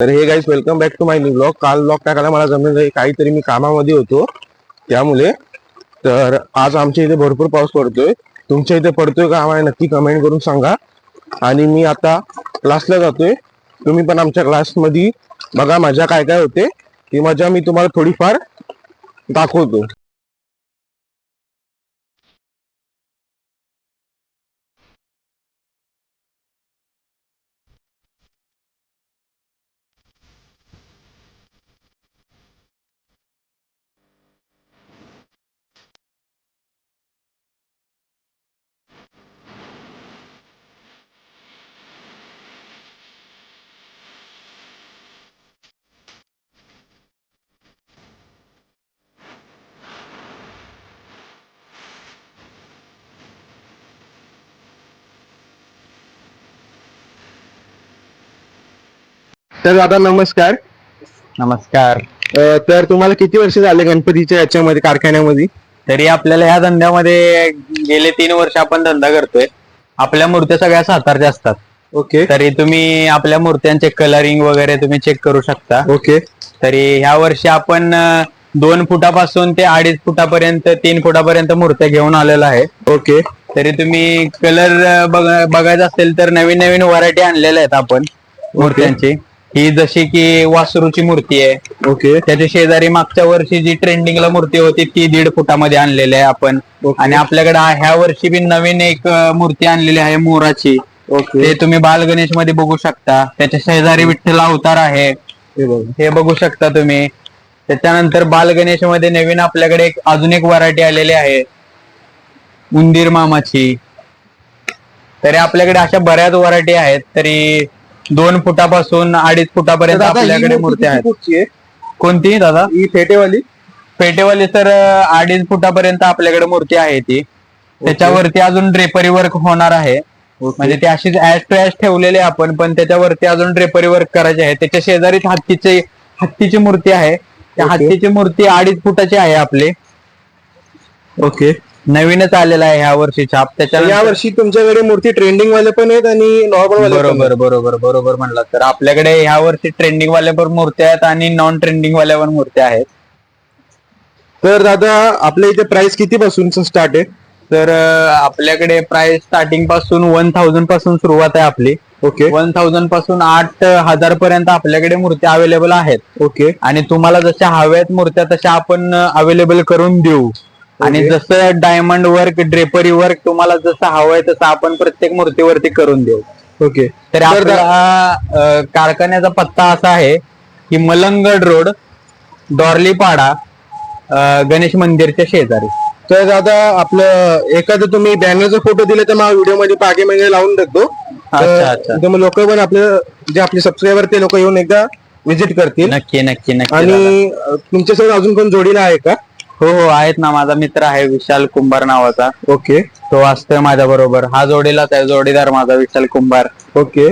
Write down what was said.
तर hey guys welcome back to my new blog. काल blog टाकायला मला जमलं नाही, काहीतरी मी कामामध्ये होतो त्यामुळे. तर आज आमच्या इथे भरपूर पाऊस पडतोय. तुमच्या इथे पडतोय का आम्हाला नक्की कमेंट करून सांगा. आणि मी आता क्लासला जातोय. तुम्ही पण आमच्या क्लासमध्ये बघा मजा काय काय होते. ती मजा मी तुम्हाला थोडीफार दाखवतो. तर दादा नमस्कार. नमस्कार. तर तुम्हाला किती वर्ष झाले गणपतीच्या याच्यामध्ये कारखान्यामध्ये? तरी आपल्याला ह्या धंद्यामध्ये गेले 3 वर्ष आपण धंदा करतोय. आपल्या मूर्त्या सगळ्या सातारच्या असतात. ओके तरी तुम्ही आपल्या मूर्त्यांचे कलरिंग वगैरे तुम्ही चेक करू शकता. ओके. तरी ह्या वर्षी आपण 2 फुटापासून ते 2.5 फुटापर्यंत 3 फुटापर्यंत मूर्त्या घेऊन आलेला आहे. ओके. तरी तुम्ही कलर बघायचं असेल तर नवीन नवीन व्हरायटी आणलेल्या आहेत आपण मूर्त्यांची. ही जशी की वासरूची मूर्ती आहे. ओके. त्याच्या शेजारी मागच्या वर्षी जी ट्रेंडिंगला मूर्ती होती ती 1.5 फुटामध्ये आणलेली आहे आपण. आणि आपल्याकडे ह्या वर्षी बी नवीन एक मूर्ती आणलेली आहे मोराची. ओके. ते तुम्ही बाल गणेश मध्ये बघू शकता. त्याच्या शेजारी विठ्ठल अवतार आहे, हे बघू शकता तुम्ही. त्याच्यानंतर बाल गणेश मध्ये नवीन आपल्याकडे अजून एक व्हरायटी आलेली आहे उंदीर मामाची. तरी आपल्याकडे अशा बऱ्याच व्हरायटी आहेत. तरी 2 फुटापासून 2.5 फुटापर्यंत आपल्याकडे मूर्त्या आहेत. कोणती दादा? ही फेटेवाली. पेटेवाली सर 2.5 फुटापर्यंत आपल्याकडे मूर्ती आहे ती. त्याच्यावरती अजून ड्रेपरी वर्क होणार आहे. म्हणजे ते अशीच ऍश टू ऍश ठेवलेले आपण, पण त्याच्यावरती अजून ड्रेपरी वर्क करायचे आहे. त्याच्या शेजारीच हत्तीची मूर्ती आहे. त्या हत्तीची मूर्ती 2.5 फुटाची आहे आपली. ओके. नवीनच आलेला आहे ह्या वर्षी छाप. त्याच्यानंतर या वर्षी तुमच्याकडे मूर्ती ट्रेंडिंग वाले पण आहेत आणि नॉर्मल वाले पण आहेत. बरोबर म्हणला. तर आपल्याकडे ह्या वर्षी ट्रेंडिंग वाल्या पण मूर्त्या आहेत आणि नॉन ट्रेंडिंग वाल्या पण मूर्त्या आहेत. तर दादा आपल्या इथे प्राइस किती पासून स्टार्ट आहे? तर आपल्याकडे प्राइस स्टार्टिंग पासून 1000 पासून सुरुवात आहे आपली. ओके. 1000 पासून 8000 पर्यंत आपल्याकडे मूर्त्या अवेलेबल आहेत. ओके. आणि तुम्हाला जशा हव्यात मूर्त्या तशा आपण अवेलेबल करून देऊ. आणि जसं डायमंड वर्क ड्रेपरी वर्क तुम्हाला जसं हवंय तसं आपण प्रत्येक मूर्तीवरती करून देऊ. ओके. तर आपला कारखान्याचा पत्ता असा आहे की मलंगड रोड, डॉर्लीपाडा, गणेश मंदिरच्या शेजारी. तर दादा आपलं एखादं तुम्ही बॅनरचा फोटो दिले तर मला व्हिडिओ मध्ये पागे म्हणजे लावून टाकतो. अच्छा. मग लोक पण जे आपले सबस्क्रायबर ते लोक येऊन एकदा व्हिजिट करतील. नक्की. आणि तुमच्यासोबत अजून कोण जोडीला आहे का? हो आहेत ना. माझा मित्र आहे विशाल कुंभार नावाचा. ओके. तो असतोय माझ्या बरोबर. हा जोडीलाच आहे, जोडीदार माझा विशाल कुंभार. ओके.